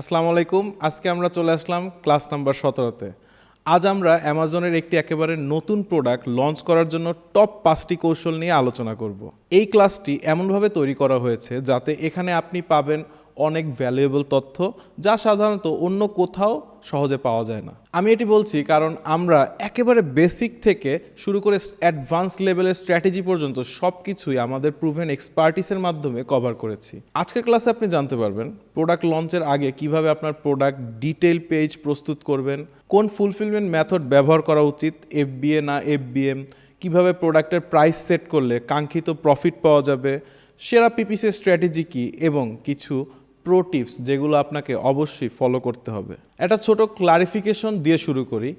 আসসালামু আলাইকুম। আজকে আমরা চলে আসলাম ক্লাস নাম্বার 17-তে। আজ আমরা অ্যামাজনের একটি একেবারে নতুন প্রোডাক্ট লঞ্চ করার জন্য টপ 5টি কৌশল নিয়ে আলোচনা করব। এই ক্লাসটি এমনভাবে তৈরি করা হয়েছে যাতে এখানে আপনি পাবেন অনেক ভ্যালুয়েবল তথ্য, যা সাধারণত অন্য কোথাও সহজে পাওয়া যায় না। আমি এটি বলছি কারণ আমরা একেবারে বেসিক থেকে শুরু করে অ্যাডভান্স লেভেলের স্ট্র্যাটেজি পর্যন্ত সব কিছুই আমাদের প্রুভেন এক্সপার্টিসের মাধ্যমে কভার করেছি। আজকের ক্লাসে আপনি জানতে পারবেন প্রোডাক্ট লঞ্চের আগে কিভাবে আপনার প্রোডাক্ট ডিটেইল পেজ প্রস্তুত করবেন, কোন ফুলফিলমেন্ট মেথড ব্যবহার করা উচিত, এফবিএ না এফবিএম, কিভাবে প্রোডাক্টের প্রাইস সেট করলে কাঙ্ক্ষিত প্রফিট পাওয়া যাবে, সেরা পিপিসি স্ট্র্যাটেজি কী এবং কিছু প্রো টিপস যেগুলো আপনাকে অবশ্যই ফলো করতে হবে। একটা ছোট ক্লারিফিকেশন দিয়ে শুরু করি।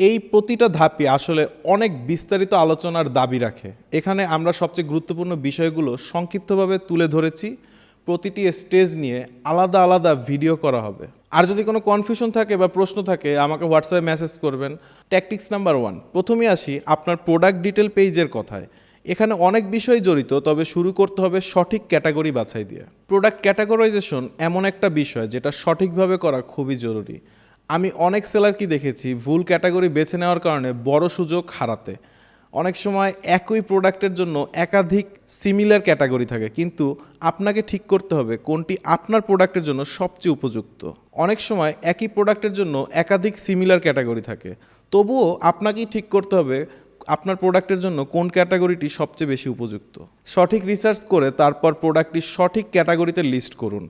এই প্রতিটা ধাপই আসলে অনেক বিস্তারিত আলোচনার দাবি রাখে। এখানে আমরা সবচেয়ে গুরুত্বপূর্ণ বিষয়গুলো সংক্ষিপ্তভাবে তুলে ধরেছি। প্রতিটি স্টেজ নিয়ে আলাদা আলাদা ভিডিও করা হবে। আর যদি কোনো কনফিউশন থাকে বা প্রশ্ন থাকে আমাকে হোয়াটসঅ্যাপে মেসেজ করবেন। ট্যাকটিক্স নাম্বার 1, প্রথমে আসি আপনার প্রোডাক্ট ডিটেল পেজের কথায়। এখানে অনেক বিষয় জড়িত, তবে শুরু করতে হবে সঠিক ক্যাটাগরি বাছাই দিয়ে। প্রোডাক্ট ক্যাটাগরাইজেশন এমন একটা বিষয় যেটা সঠিকভাবে করা খুবই জরুরি। আমি অনেক সেলারকে দেখেছি ভুল ক্যাটাগরি বেছে নেওয়ার কারণে বড় সুযোগ হারাতে। অনেক সময় একই প্রোডাক্টের জন্য একাধিক সিমিলার ক্যাটাগরি থাকে, কিন্তু আপনাকে ঠিক করতে হবে কোনটি আপনার প্রোডাক্টের জন্য সবচেয়ে উপযুক্ত। অনেক সময় একই প্রোডাক্টের জন্য একাধিক সিমিলার ক্যাটাগরি থাকে, তবুও আপনাকেই ঠিক করতে হবে আপনার প্রোডাক্টের জন্য কোন ক্যাটাগরিটি সবচেয়ে বেশি উপযুক্ত। সঠিক রিসার্চ করে তারপর প্রোডাক্টটি সঠিক ক্যাটাগরিতে লিস্ট করুন।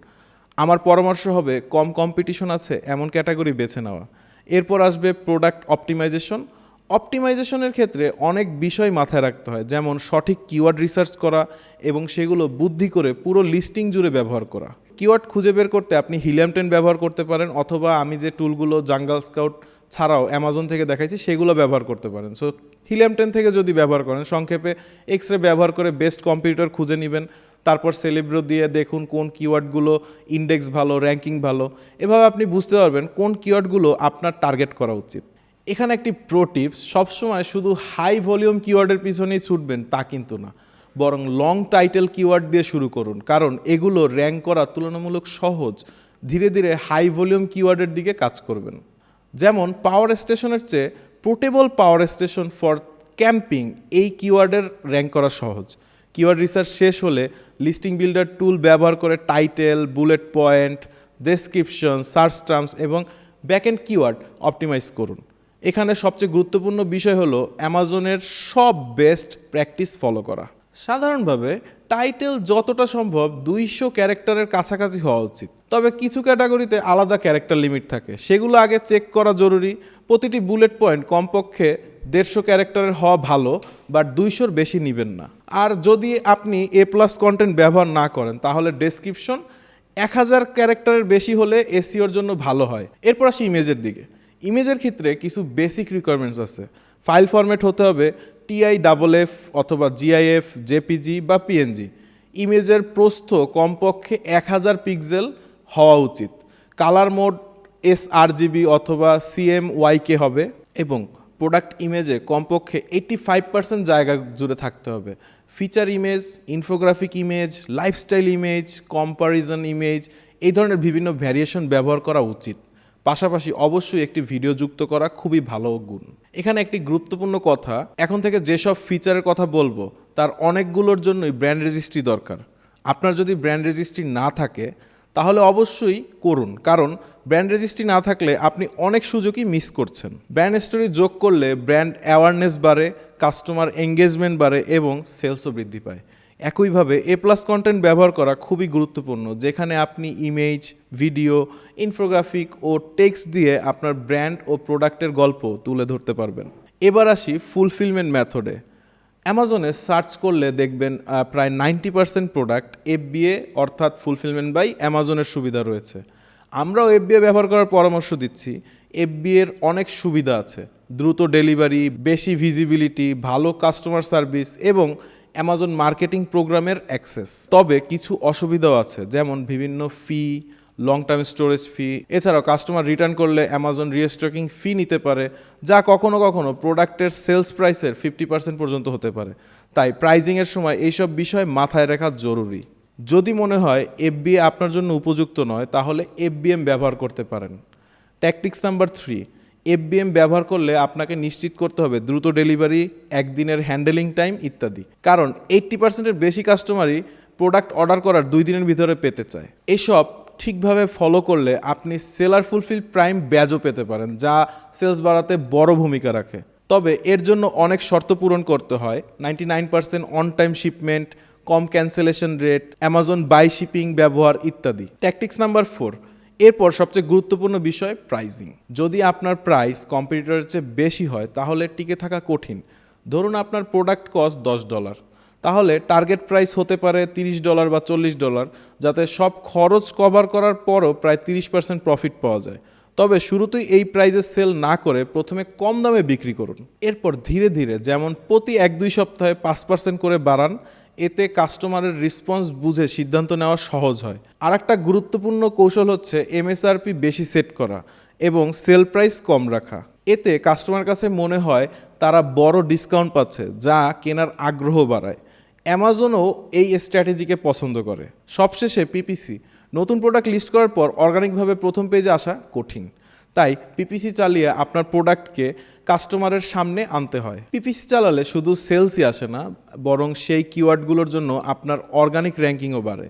আমার পরামর্শ হবে কম কম্পিটিশন আছে এমন ক্যাটাগরি বেছে নেওয়া। এরপর আসবে প্রোডাক্ট অপটিমাইজেশন। অপটিমাইজেশনের ক্ষেত্রে অনেক বিষয় মাথায় রাখতে হয়, যেমন সঠিক কিওয়ার্ড রিসার্চ করা এবং সেগুলো বুদ্ধি করে পুরো লিস্টিং জুড়ে ব্যবহার করা। কিওয়ার্ড খুঁজে বের করতে আপনি Helium 10 ব্যবহার করতে পারেন, অথবা আমি যে টুলগুলো জাঙ্গল স্কাউট ছাড়াও অ্যামাজন থেকে দেখাইছি সেগুলো ব্যবহার করতে পারেন। সো Helium 10 থেকে যদি ব্যবহার করেন, সংক্ষেপে এক্সরে ব্যবহার করে বেস্ট কম্পিউটার খুঁজে নেবেন, তারপর সেলিব্রো দিয়ে দেখুন কোন কিওয়ার্ডগুলো ইন্ডেক্স ভালো, র্যাঙ্কিং ভালো। এভাবে আপনি বুঝতে পারবেন কোন কিওয়ার্ডগুলো আপনার টার্গেট করা উচিত। এখানে একটি প্রো টিপস, সবসময় শুধু হাই ভলিউম কিওয়ার্ডের পিছনেই ছুটবেন তা কিন্তু না, বরং লং টাইটেল কিওয়ার্ড দিয়ে শুরু করুন, কারণ এগুলো র্যাঙ্ক করা তুলনামূলক সহজ। ধীরে ধীরে হাই ভলিউম কিওয়ার্ডের দিকে কাজ করবেন। যেমন পাওয়ার স্টেশনের চেয়ে portable power station for camping, এই কিওয়ার্ডের র্যাঙ্ক করা সহজ। কিওয়ার্ড রিসার্চ শেষ হলে লিস্টিং বিল্ডার টুল ব্যবহার করে title, bullet point, description, search terms এবং ব্যাকএন্ড কিওয়ার্ড অপটিমাইজ করুন। এখানে সবচেয়ে গুরুত্বপূর্ণ বিষয় হলো অ্যামাজনের সব বেস্ট প্র্যাকটিস ফলো করা। সাধারণভাবে টাইটেল যতটা সম্ভব 200 ক্যারেক্টারের কাছাকাছি হওয়া উচিত, তবে কিছু ক্যাটাগরিতে আলাদা ক্যারেক্টার লিমিট থাকে, সেগুলো আগে চেক করা জরুরি। প্রতিটি বুলেট পয়েন্ট কমপক্ষে 150 ক্যারেক্টারের হওয়া ভালো, বাট 200-র বেশি নেবেন না। আর যদি আপনি A+ কন্টেন্ট ব্যবহার না করেন তাহলে ডেসক্রিপশন 1000 ক্যারেক্টারের বেশি হলে এসইওর জন্য ভালো হয়। এরপর আসি ইমেজের দিকে। ইমেজের ক্ষেত্রে কিছু বেসিক রিকোয়ারমেন্টস আছে। ফাইল ফরম্যাট হতে হবে TIFF অথবা GIF, JPG বা PNG। ইমেজের প্রস্থ কমপক্ষে 1000 পিক্সেল হওয়া উচিত। কালার মোড sRGB অথবা CMYK হবে এবং প্রোডাক্ট ইমেজে কমপক্ষে 85% জায়গা জুড়ে থাকতে হবে। Feature image, infographic image, lifestyle image, comparison image, এই ধরনের বিভিন্ন ভ্যারিয়েশন ব্যবহার করা উচিত। পাশাপাশি অবশ্যই একটি ভিডিও যুক্ত করা খুবই ভালো গুণ। এখানে একটি গুরুত্বপূর্ণ কথা, এখন থেকে যেসব ফিচারের কথা বলবো তার অনেকগুলোর জন্যই ব্র্যান্ড রেজিস্ট্রি দরকার। আপনার যদি ব্র্যান্ড রেজিস্ট্রি না থাকে তাহলে অবশ্যই করুন, কারণ ব্র্যান্ড রেজিস্ট্রি না থাকলে আপনি অনেক সুযোগই মিস করছেন। ব্র্যান্ড স্টোরি যোগ করলে ব্র্যান্ড অ্যাওয়ারনেস বাড়ে, কাস্টমার এঙ্গেজমেন্ট বাড়ে এবং সেলসও বৃদ্ধি পায়। একইভাবে A+ কন্টেন্ট ব্যবহার করা খুবই গুরুত্বপূর্ণ, যেখানে আপনি ইমেজ, ভিডিও, ইনফোগ্রাফিক ও টেক্সট দিয়ে আপনার ব্র্যান্ড ও প্রোডাক্টের গল্প তুলে ধরতে পারবেন। এবার আসি ফুলফিলমেন্ট মেথডে। অ্যামাজনে সার্চ করলে দেখবেন প্রায় 90% প্রোডাক্ট FBA অর্থাৎ ফুলফিলমেন্ট বাই অ্যামাজনের সুবিধা রয়েছে। আমরাও FBA ব্যবহার করার পরামর্শ দিচ্ছি। FBA-র অনেক সুবিধা আছে, দ্রুত ডেলিভারি, বেশি ভিজিবিলিটি, ভালো কাস্টমার সার্ভিস এবং অ্যামাজন মার্কেটিং প্রোগ্রামের অ্যাক্সেস। তবে কিছু অসুবিধাও আছে, যেমন বিভিন্ন ফি, লং টার্ম স্টোরেজ ফি। এছাড়াও কাস্টমার রিটার্ন করলে অ্যামাজন রিস্টকিং ফি নিতে পারে, যা কখনো কখনো প্রোডাক্টের সেলস প্রাইসের 50% পর্যন্ত হতে পারে। তাই প্রাইজিংয়ের সময় এইসব বিষয় মাথায় রাখা জরুরি। যদি মনে হয় এফবিএ আপনার জন্য উপযুক্ত নয় তাহলে এফবিএম ব্যবহার করতে পারেন। ট্যাকটিক্স নাম্বার 3, এফবিএম ব্যবহার করলে আপনাকে নিশ্চিত করতে হবে দ্রুত ডেলিভারি, একদিনের হ্যান্ডেলিং টাইম ইত্যাদি। কারণ 80%-এর বেশি কাস্টমারই প্রোডাক্ট অর্ডার করার 2 দিনের ভিতরে পেতে চায়। এসব ঠিকভাবে ফলো করলে আপনি সেলার ফুলফিল প্রাইম ব্যাজও পেতে পারেন, যা সেলস বাড়াতে বড় ভূমিকা রাখে। তবে এর জন্য অনেক শর্ত পূরণ করতে হয়। 99% অন টাইম শিপমেন্ট, কম cancellation rate, Amazon buy shipping ব্যবহার ইত্যাদি। ট্যাকটিক্স নাম্বার 4, এরপর সবচেয়ে গুরুত্বপূর্ণ বিষয় প্রাইসিং। যদি আপনার প্রাইস কম্পিটিটরের চেয়ে বেশি হয় তাহলে টিকে থাকা কঠিন। ধরুন আপনার প্রোডাক্ট কস্ট $10, তাহলে টার্গেট প্রাইস হতে পারে $30 বা $40, যাতে সব খরচ কভার করার পরও প্রায় 30% প্রফিট পাওয়া যায়। তবে শুরুতেই এই প্রাইজে সেল না করে প্রথমে কম দামে বিক্রি করুন। এরপর ধীরে ধীরে, যেমন প্রতি 1-2 সপ্তাহে 5% করে বাড়ান। এতে কাস্টমারের রেসপন্স বুঝে সিদ্ধান্ত নেওয়া সহজ হয়। আর একটা গুরুত্বপূর্ণ কৌশল হচ্ছে এমএসআরপি বেশি সেট করা এবং সেল প্রাইস কম রাখা। এতে কাস্টমার কাছে মনে হয় তারা বড় ডিসকাউন্ট পাচ্ছে, যা কেনার আগ্রহ বাড়ায়। অ্যামাজনও এই স্ট্র্যাটেজিকে পছন্দ করে। সবশেষে পিপিসি। নতুন প্রোডাক্ট লিস্ট করার পর অর্গানিকভাবে প্রথম পেজে আসা কঠিন, তাই পিপিসি চালিয়ে আপনার প্রোডাক্টকে কাস্টমারের সামনে আনতে হয়। পিপিসি চালালে শুধু সেলসই আসে না, বরং সেই কিওয়ার্ডগুলোর জন্য আপনার অর্গানিক র্যাঙ্কিংও বাড়ে।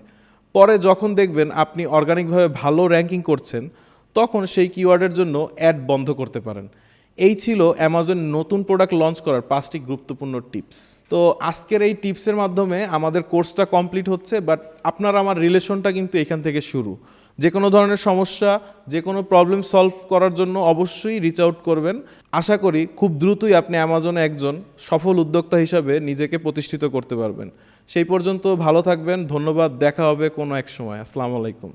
পরে যখন দেখবেন আপনি অর্গানিকভাবে ভালো র্যাঙ্কিং করছেন, তখন সেই কিওয়ার্ডের জন্য অ্যাড বন্ধ করতে পারেন। এই ছিল অ্যামাজন নতুন প্রোডাক্ট লঞ্চ করার 5টি গুরুত্বপূর্ণ টিপস। তো আজকের এই টিপসের মাধ্যমে আমাদের কোর্সটা কমপ্লিট হচ্ছে, বাট আপনার আমার রিলেশনটা কিন্তু এখান থেকে শুরু। যে কোনো ধরনের সমস্যা, যে কোনো প্রবলেম সলভ করার জন্য অবশ্যই রিচ আউট করবেন। আশা করি খুব দ্রুতই আপনি অ্যামাজনে একজন সফল উদ্যোক্তা হিসাবে নিজেকে প্রতিষ্ঠিত করতে পারবেন। সেই পর্যন্ত ভালো থাকবেন। ধন্যবাদ। দেখা হবে কোনো এক সময়। আসসালামু আলাইকুম।